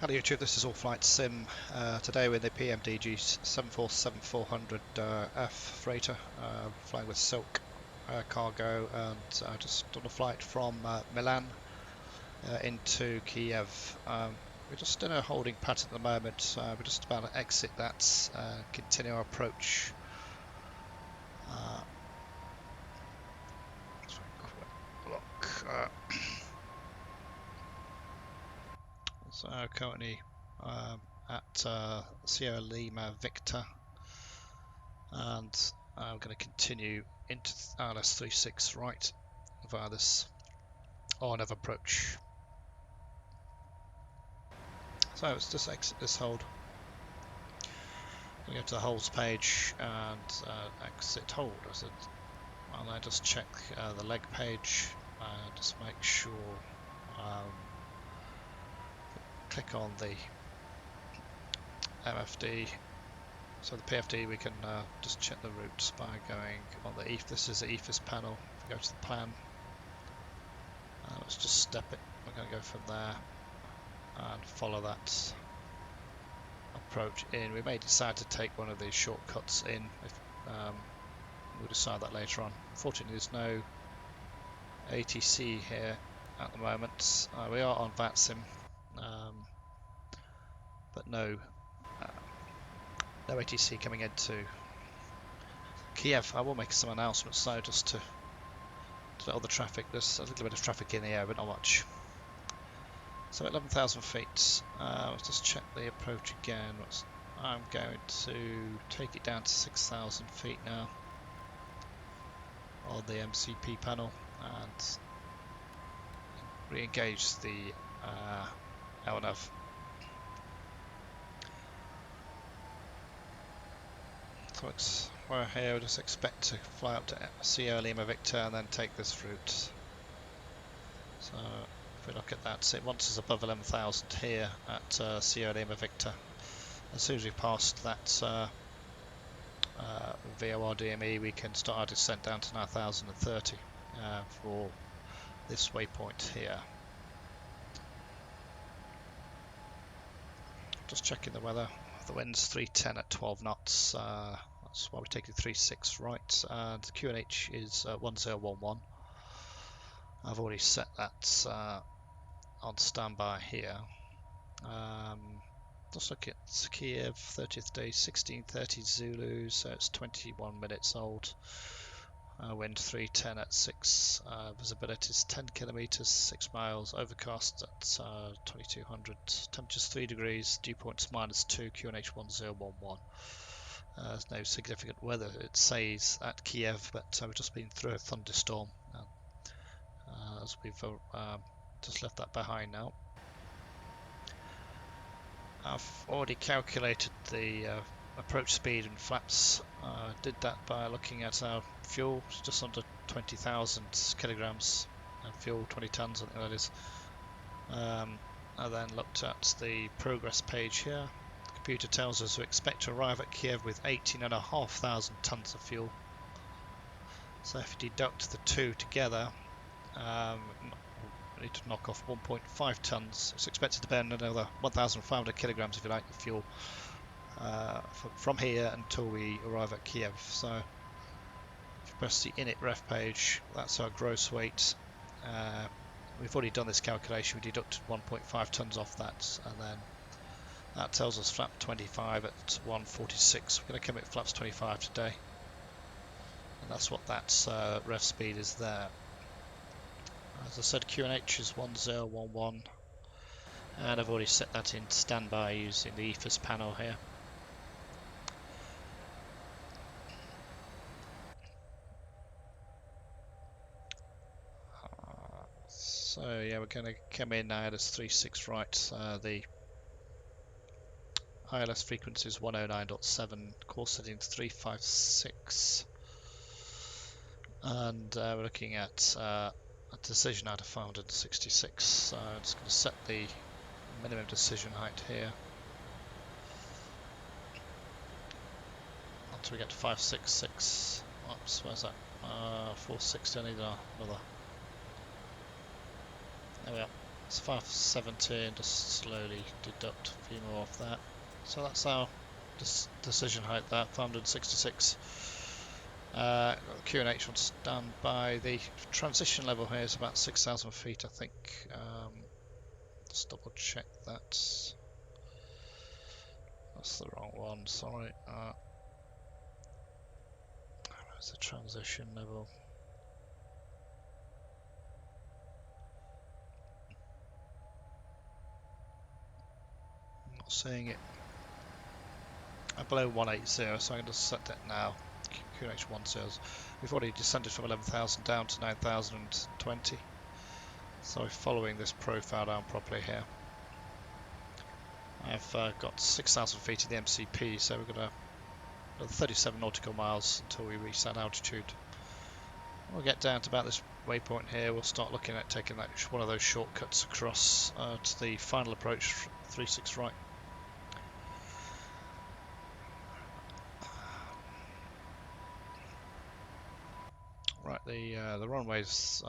Hello YouTube, this is All Flight Sim. Today we're in the PMDG 747-400F freighter, flying with Silk cargo, and just on a flight from Milan into Kiev. We're just in a holding pattern at the moment. We're just about to exit that, continue our approach. So currently at Sierra Lima Victor, and I'm going to continue into RLS 36 right via this on of approach. So let's just exit this hold. We go to the holds page and exit hold. And I just check the leg page, just make sure. Click on the MFD. So the PFD, we can just check the routes by going on the EF. This is the EFIS panel. If we go to the plan, let's just step it. We're going to go from there and follow that approach in. We may decide to take one of these shortcuts in. If we'll decide that later on. Unfortunately, there's no ATC here at the moment. We are on VATSIM, but no ATC coming into Kiev. I will make some announcements though, just to let all the traffic. There's a little bit of traffic in the air, but not much. So 11,000 feet. Let's just check the approach again. I'm going to take it down to 6,000 feet now on the MCP panel and re-engage the LNAV. So we're here, we'll just expect to fly up to Sierra Lima Victor and then take this route. So if we look at that, it wants us above 11,000 here at Sierra Lima Victor. As soon as we pass that VOR DME, we can start our descent down to 9,030 for this waypoint here. Just checking the weather. The wind's 310 at 12 knots. That's why we're taking 36 right. And QNH is 1011. I've already set that on standby here. Just look at Kiev, 30th day, 1630 Zulu, so it's 21 minutes old. Wind 310 at 6, visibility is 10 kilometers, 6 miles, overcast at 2200, temperatures 3 degrees, dew points -2, QNH 1011. There's no significant weather, it says, at Kiev, but we've just been through a thunderstorm, as we've just left that behind now. I've already calculated the approach speed and flaps. Did that by looking at our fuel, it's just under 20,000 kilograms, and fuel 20 tons, I think that is. I then looked at the progress page here. The computer tells us we expect to arrive at Kiev with 18,500 tons of fuel. So if you deduct the two together, we need to knock off 1.5 tons. It's expected to burn another 1,500 kilograms, if you like, of fuel from here until we arrive at Kiev. So if you press the init ref page, that's our gross weight. We've already done this calculation. We deducted 1.5 tons off that, and then that tells us flap 25 at 146. We're going to commit flaps 25 today, and that's what that ref speed is there. As I said, QNH is 1011, and I've already set that in standby using the EFIS panel here. So yeah, we're going to come in now at 36 right. The ILS frequency is 109.7, course settings 356, and we're looking at a decision out of 566. So I'm just going to set the minimum decision height here until we get to 566. Oops, where's that? 460. I need another. There we are. It's 517, just slowly deduct a few more off that. So that's our decision height there, 566. Got the QNH one stand by. The transition level here is about 6,000 feet, I think. Just double check that. That's the wrong one, sorry. Where's the transition level? I'm not seeing it. Below 180, so I can just set that now. QNH 10. We've already descended from 11,000 down to 9,020. So we're following this profile down properly here. I've got 6,000 feet in the MCP, so we've got another 37 nautical miles until we reach that altitude. When we get down to about this waypoint here, we'll start looking at taking that one of those shortcuts across to the final approach, 36 right. Right, the runway's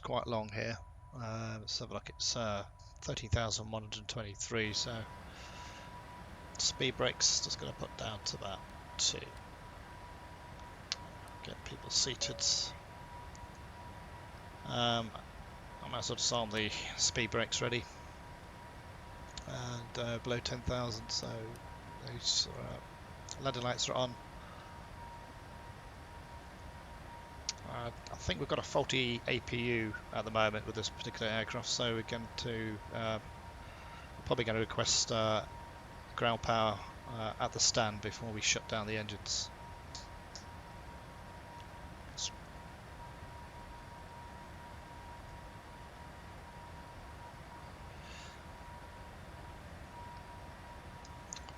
quite long here. Let's have a look. It's 13,123, so speed brakes just going to put down to about 2. Get people seated. I might as well disarm the speed brakes ready. And below 10,000, so these ladder lights are on. I think we've got a faulty APU at the moment with this particular aircraft, so we're going to probably going to request ground power at the stand before we shut down the engines.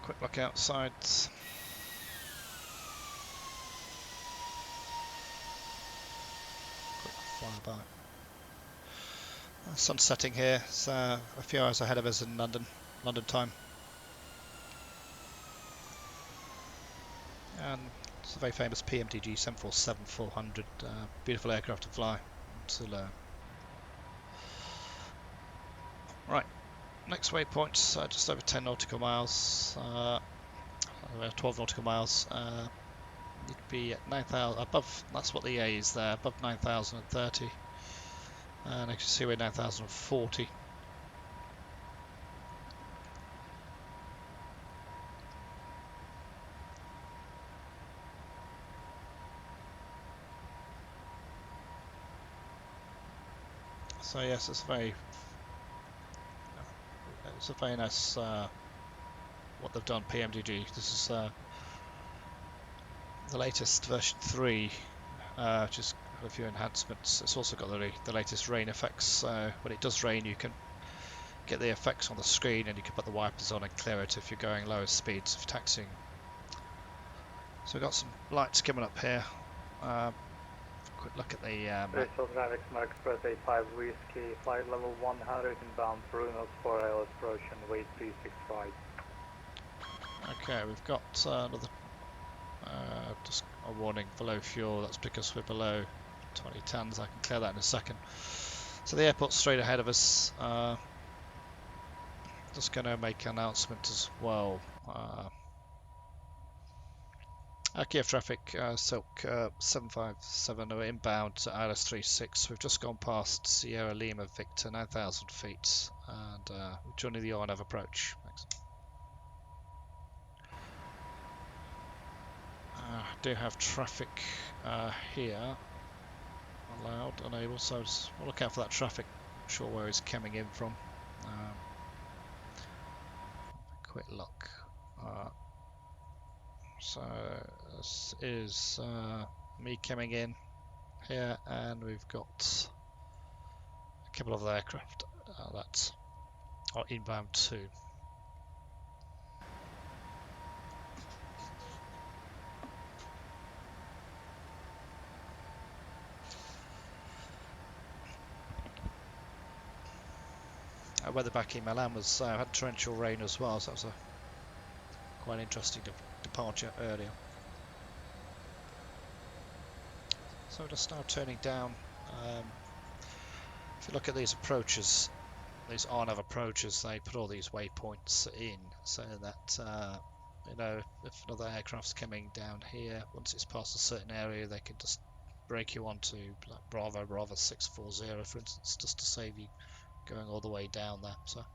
Quick look outside. Quick flyby. Sun's setting here. It's a few hours ahead of us in London time. And it's a very famous PMDG 747-400. Beautiful aircraft to fly. Right. Next waypoint, just over 10 nautical miles, 12 nautical miles. Need to be at 9,000 above. That's what the A is there, above 9,030. And I can see we're 9,040. So yes, it's a very nice what they've done. PMDG. This is the latest version 3, which has got a few enhancements. It's also got the latest rain effects. So when it does rain, you can get the effects on the screen, and you can put the wipers on and clear it if you're going lower speeds of taxiing. So we've got some lights coming up here. Quick look at the Bristol Traffic Smart Express 85 Whiskey, flight level 100 inbound Brunos 4 ILS approach and weight 365. Okay, we've got another just a warning below fuel. That's because we're below 20 tons. I can clear that in a second. So the airport's straight ahead of us. Just going to make an announcement as well. Kiev traffic, Silk 757 inbound to ILS 36. We've just gone past Sierra Lima Victor, 9,000 feet, and we're joining the on-of approach. Thanks. Do have traffic here, allowed, unable, so we'll look out for that traffic. Not sure where it's coming in from. Quick look. So this is me coming in here, and we've got a couple of aircraft that are inbound too. Weather back in Milan was had torrential rain as well, so that was a quite interesting departure earlier. So just now turning down If you look at these approaches, these RNAV approaches, they put all these waypoints in so that you know, if another aircraft's coming down here, once it's past a certain area, they can just break you onto like Bravo 640, for instance, just to save you going all the way down there. So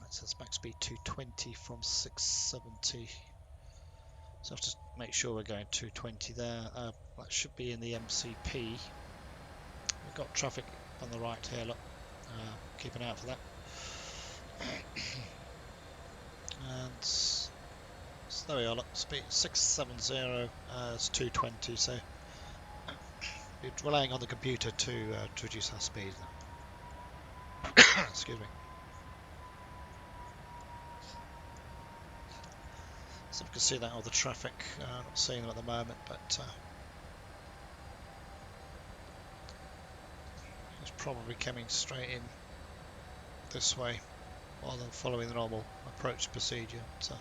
it says max speed 220 from 670. So I have to make sure we're going 220 there. That should be in the MCP. We've got traffic on the right here, look. Keep an eye out for that. And so there we are, look, speed 670, it's 220, so we're relying on the computer to reduce our speed. Excuse me. So we can see that all the traffic, not seeing them at the moment, but it's probably coming straight in this way rather than following the normal approach procedure. So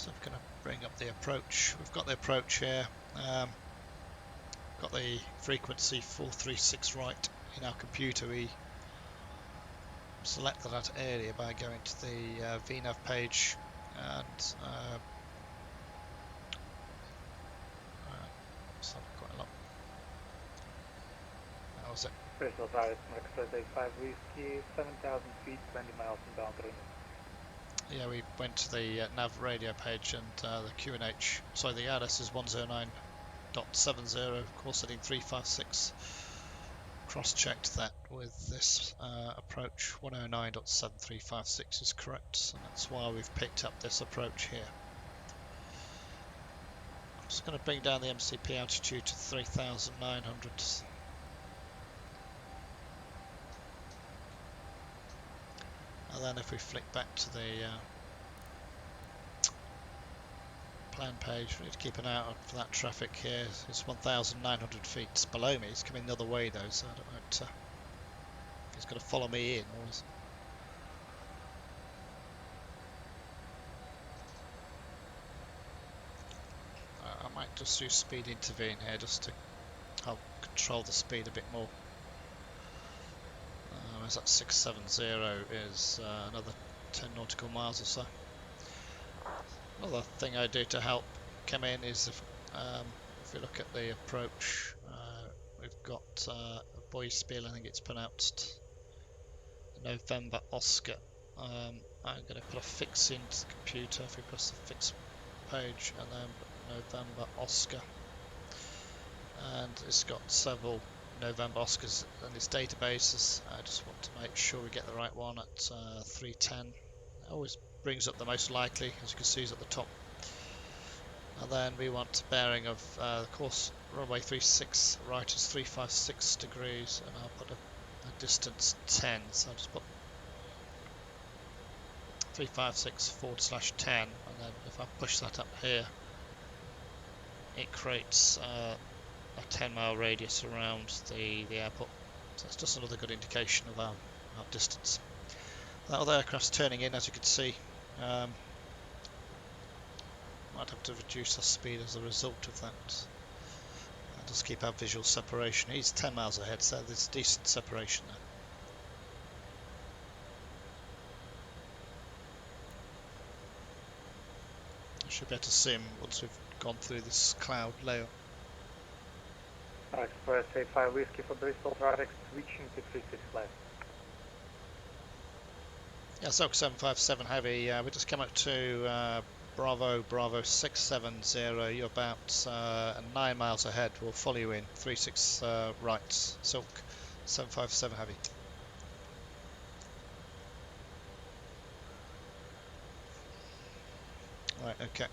we're going to bring up the approach. We've got the approach here. Got the frequency 436 right in our computer. We selected that area by going to the VNAV page and let's have quite a lot. That was it. Crystal Towers, Mark 85 Whiskey, 7,000 feet, 20 miles inbound runway. Yeah, we went to the nav radio page and the QNH, sorry, the RS is 109.70, course heading 356. Cross-checked that with this approach, 109.7356 is correct, and that's why we've picked up this approach here. I'm just going to bring down the MCP altitude to 3,900. And then if we flick back to the plan page, we need to keep an eye out for that traffic here. It's 1,900 feet. It's below me. It's coming the other way though, so I don't know if it's going to follow me in or is... I might just use speed intervene here just to help control the speed a bit more. As that 670 is another 10 nautical miles or so. Another thing I do to help come in is if we look at the approach, we've got Boyspiel, I think it's pronounced, November Oscar. I'm going to put a fix into the computer. If we press the fix page and then November Oscar, and it's got several November Oscars in this database. I just want to make sure we get the right one at 310. It always brings up the most likely, as you can see, is at the top. And then we want bearing of the course runway 36 right is 356 degrees, and I'll put a distance 10. So I'll just put 356/10, and then if I push that up here, it creates a 10-mile radius around the airport. So it's just another good indication of our distance. That other aircraft's turning in, as you can see. Might have to reduce our speed as a result of that. I'll just keep our visual separation. He's 10 miles ahead, so there's decent separation there. I should be able to see him once we've gone through this cloud layer. Express 85 Whiskey for Bristol, traffic switching to 36 left. Yeah, so 757 Heavy, we just come up to Bravo 670, you're about 9 miles ahead, we'll follow you in, 36 right, Silk 757 Heavy. Right, okay.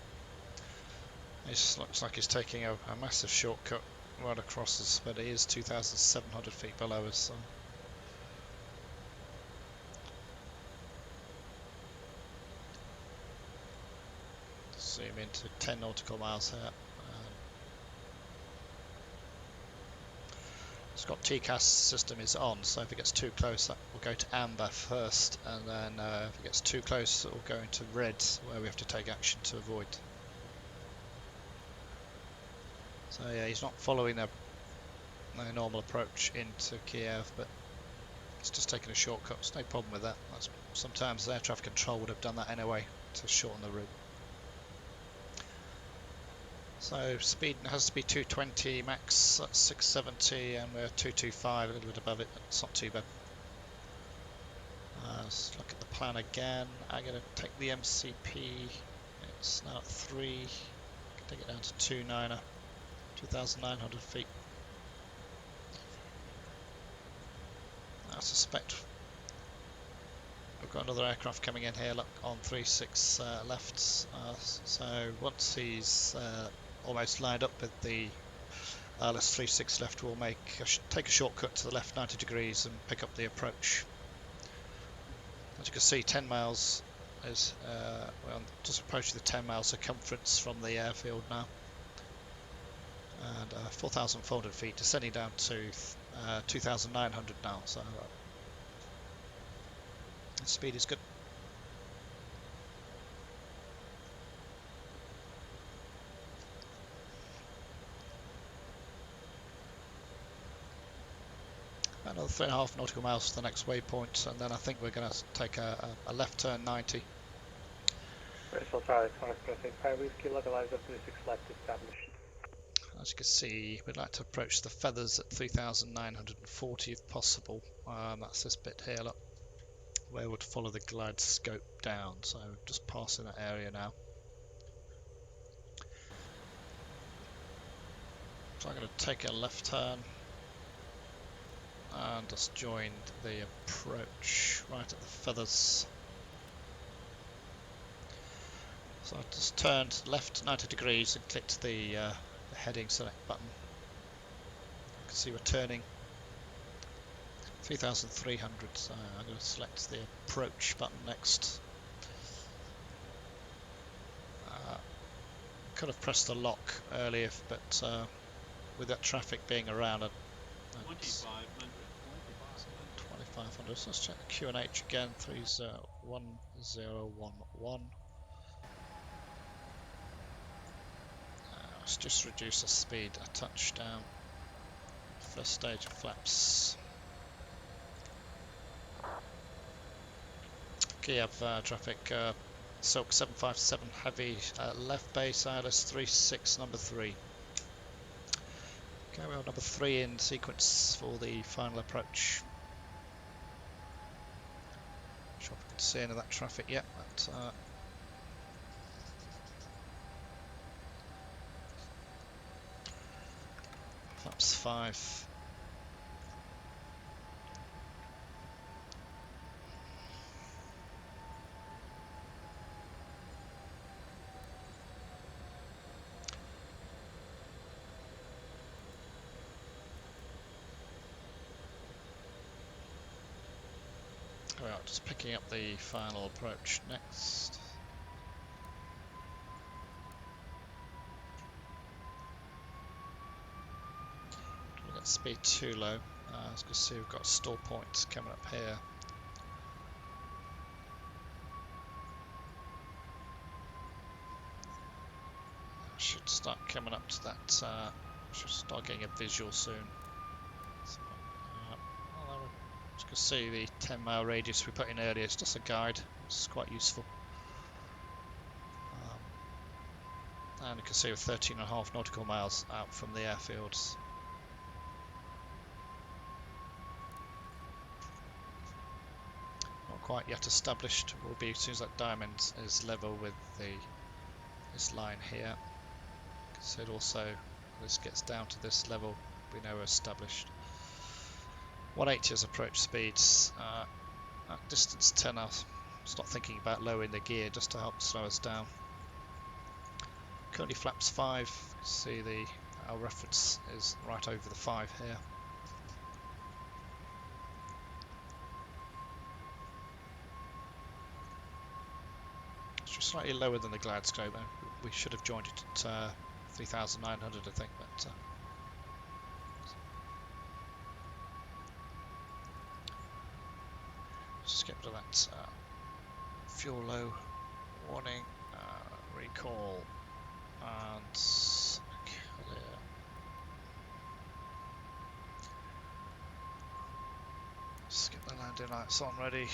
It looks like he's taking a massive shortcut right across us, but it is 2,700 feet below us. So. Zoom into 10 nautical miles here. It's got TCAS system is on, so if it gets too close, that will go to amber first, and then if it gets too close, it will go into red, where we have to take action to avoid. So yeah, he's not following the normal approach into Kiev, but it's just taking a shortcut. There's no problem with that. Sometimes air traffic control would have done that anyway to shorten the route. So speed has to be 220, max at 670, and we're 225, a little bit above it, but it's not too bad. Let's look at the plan again. I'm going to take the MCP. It's now at 3. Take it down to 2,900 feet. I suspect we've got another aircraft coming in here, look, on 36 left. So once he's almost lined up with the ILS 36 left, we'll take a shortcut to the left 90 degrees and pick up the approach. As you can see, 10 miles is we're just approaching the 10 mile circumference from the airfield now, and 4,400 feet, descending down to 2,900 now. So the speed is good. Another 3.5 nautical miles to the next waypoint, and then I think we're going to take a left turn 90. Bristol Charlie, Express 85 Whiskey, localizer 36 left established. As you can see, we'd like to approach the feathers at 3,940 if possible. That's this bit here, look, where we'd follow the glide scope down. So just passing that area now. So I'm going to take a left turn and just join the approach right at the feathers. So I just turned left 90 degrees and clicked the heading select button. You can see we're turning 3,300, so I'm going to select the approach button next. Could have pressed the lock earlier, but with that traffic being around, 2,500. So let's check the QNH again, 301011. Let's just reduce the speed a touch down. First stage of flaps. Kiev traffic, Silk 757 heavy, left base ILS 36 number 3. Okay, we're on number 3 in sequence for the final approach. Not sure if we can see any of that traffic yet, but flaps 5. Well, just picking up the final approach next. Don't get speed too low. As you can see, we've got stall points coming up here. Should start coming up to that. Should start getting a visual soon. So, as you can see, the 10 mile radius we put in earlier is just a guide. It's quite useful. And you can see we're 13.5 nautical miles out from the airfields. Not quite yet established. Will be as soon as that diamond is level with this line here. So it also, this gets down to this level, we know we're established. 180 is approach speeds. At distance 10, I was not thinking about lowering the gear just to help slow us down. Currently flaps 5. See our reference is right over the 5 here. It's just slightly lower than the glide scope. We should have joined it at 3,900, I think, but just get rid of that fuel low warning, recall, and clear. Let's get the landing lights on ready.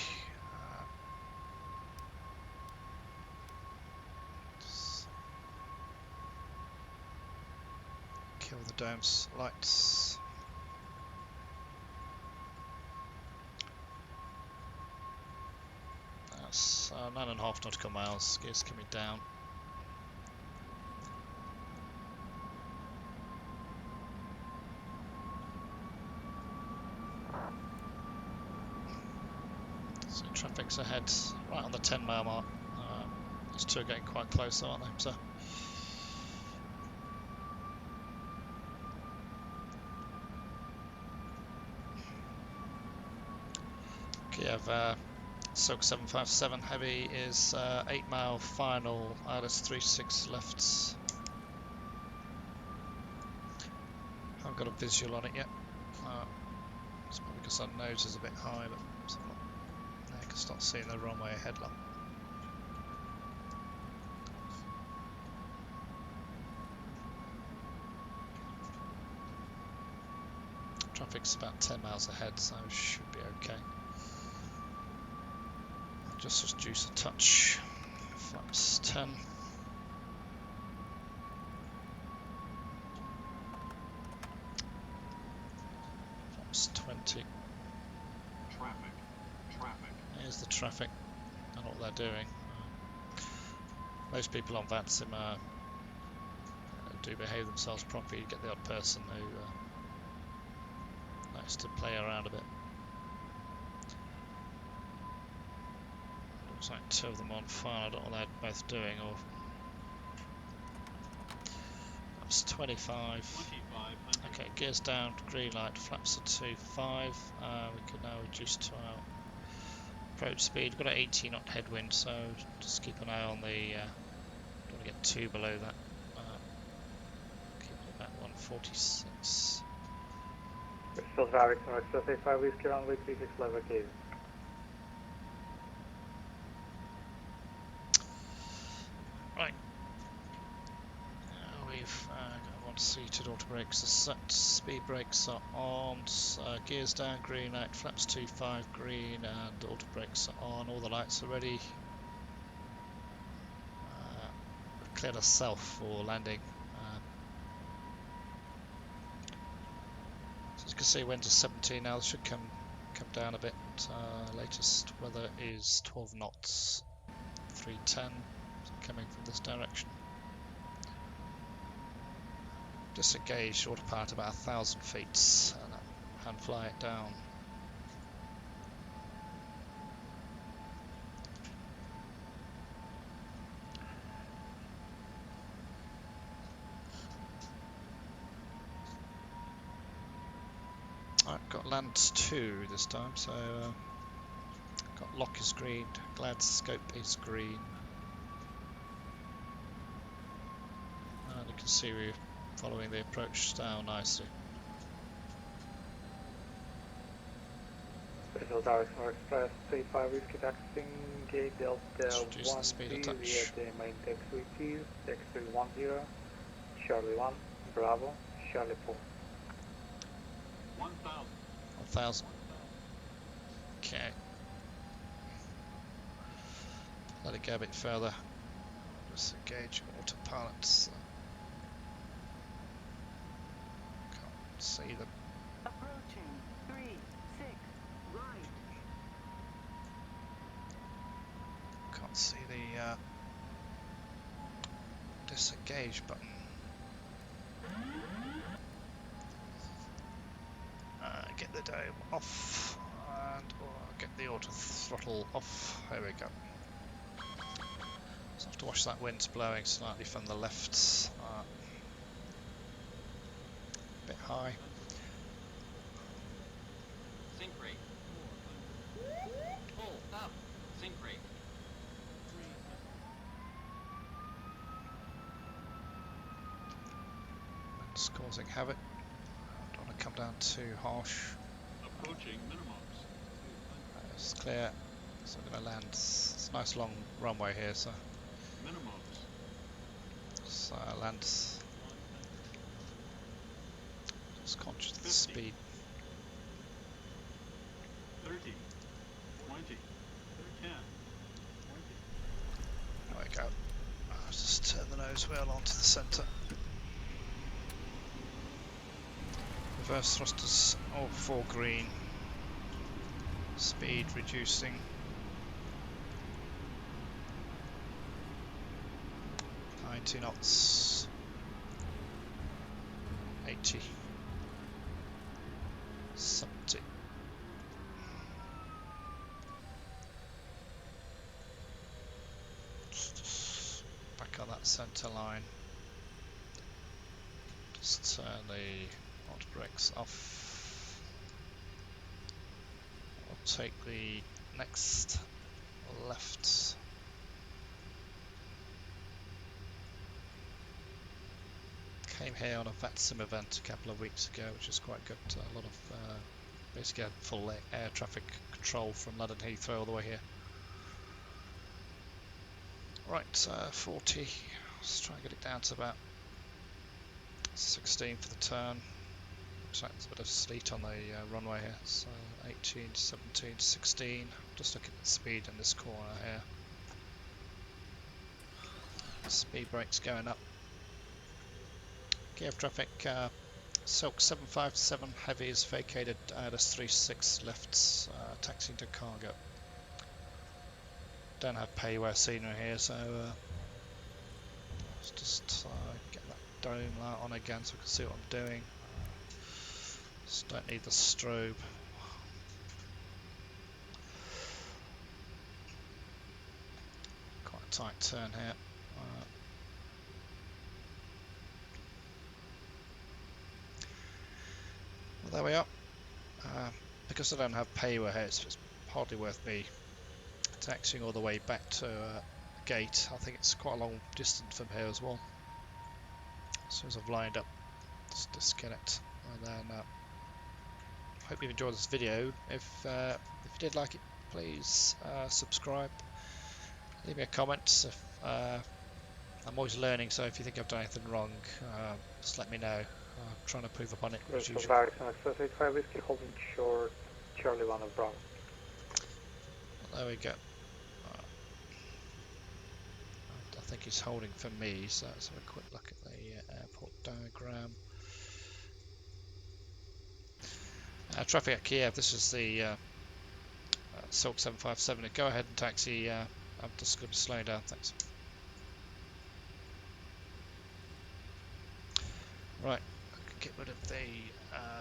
Kill the dome's lights. That's 9.5 nautical miles. Gears coming down. So traffic's ahead, right on the 10-mile mark. These two are getting quite close, aren't they? So Kiev Silk 757 heavy is 8-mile final. ILS 36 left. Haven't got a visual on it yet. It's probably because our nose is a bit high, but I can start seeing the runway ahead. Look. Traffic's about 10 miles ahead, so should be okay. I'll just reduce a touch. Flaps 10. Flaps 20. Traffic. Here's the traffic and what they're doing. Most people on VATSIM do behave themselves properly. You get the odd person who likes to play around a bit. Looks like two of them on fire. I don't know what they're both doing. Or that's 25. Okay, gears down, green light, flaps are 2.5. We can now reduce to our approach speed. We've got an 80 knot headwind, so just keep an eye on the. Don't want to get too below that. Keep it about 146. Still traffic from Express 85 Whiskey runway 36 level case. Right. We've got one seated auto brakes are set, speed brakes are on, gears down, green light, flaps 2.5 green, and auto brakes are on. All the lights are ready. We've cleared ourselves for landing. So as you can see, winds are 17 now. It should come down a bit. Latest weather is 12 knots, 310, coming from this direction. Disengaged autopilot about 1,000 feet, and hand fly it down. I've got land 2 this time, so got lock is green, glad scope is green, and you can see we're following the approach down nicely. Special Tower Express 35 Whiskey taxiing gate Delta 12 via the main taxiway keys, taxiway 10, Charlie 1, Bravo, Charlie 4. 1,000. Okay. Let it go a bit further. Disengage autopilots. Can't see them. Approaching 3-6 right. Can't see the disengage button. Get the dome off and get the auto throttle off. There we go. So I have to watch that wind's blowing slightly from the left. A bit high. Sink rate. Pull up. Sink rate. Wind's causing havoc. Don't want to come down too harsh. Approaching minimums. It's clear. So I'm going to land. It's a nice long runway here, so. Minimums. So land. Just conscious of the speed. 30. Swirl onto the centre. Reverse thrusters, all 4 green. Speed reducing. 90 knots. 80. 70. Back on that centre line. Just turn the hot brakes off. I'll take the next left. Came here on a VATSIM event a couple of weeks ago, which is quite good. A lot of basically had full air traffic control from London Heathrow all the way here. Right, 40. Let's try and get it down to about 16 for the turn. Looks like there's a bit of sleet on the runway here. So 18, 17, 16. Just looking at the speed in this corner here. Speed brakes going up. Kiev traffic, Silk 757 heavy is vacated, there's 36 lifts, taxiing to cargo. Don't have pay where scenery here, so let's just get that dome light on again so we can see what I'm doing. Just don't need the strobe. Quite a tight turn here. Well, there we are. Because I don't have payware here, it's hardly worth me taxiing all the way back to gate. I think it's quite a long distance from here as well. As soon as I've lined up, just disconnect, and then hope you've enjoyed this video. If you did like it, please subscribe, leave me a comment. If, I'm always learning, so if you think I've done anything wrong, just let me know. I'm trying to prove upon it as usual. Access 85 whiskey holding short, Charlie 1 of Bravo. There we go. I think he's holding for me, so let's have a quick look at the airport diagram. Traffic at Kiev, this is the Silk 757. Go ahead and taxi. I'm just going to slow down, thanks. Right, get rid of the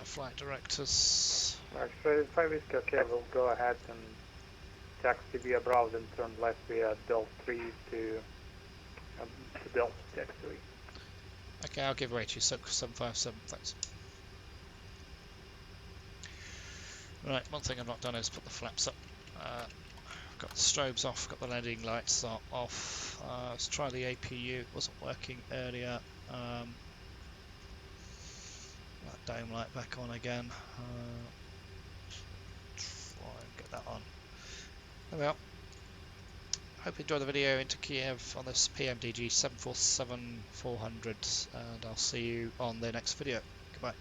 flight directors. Access 85 whiskey, okay, we'll go ahead and taxi via Bravo and turn left via Delta 3 to Delta Taxi 3. Okay, I'll give way to you, Silk 757, thanks. Right, one thing I've not done is put the flaps up. Got the strobes off, got the landing lights off. Let's try the APU, it wasn't working earlier. That dome light back on again. Try and get that on. There we are. Hope you enjoyed the video into Kiev on this PMDG 747-400, and I'll see you on the next video. Goodbye.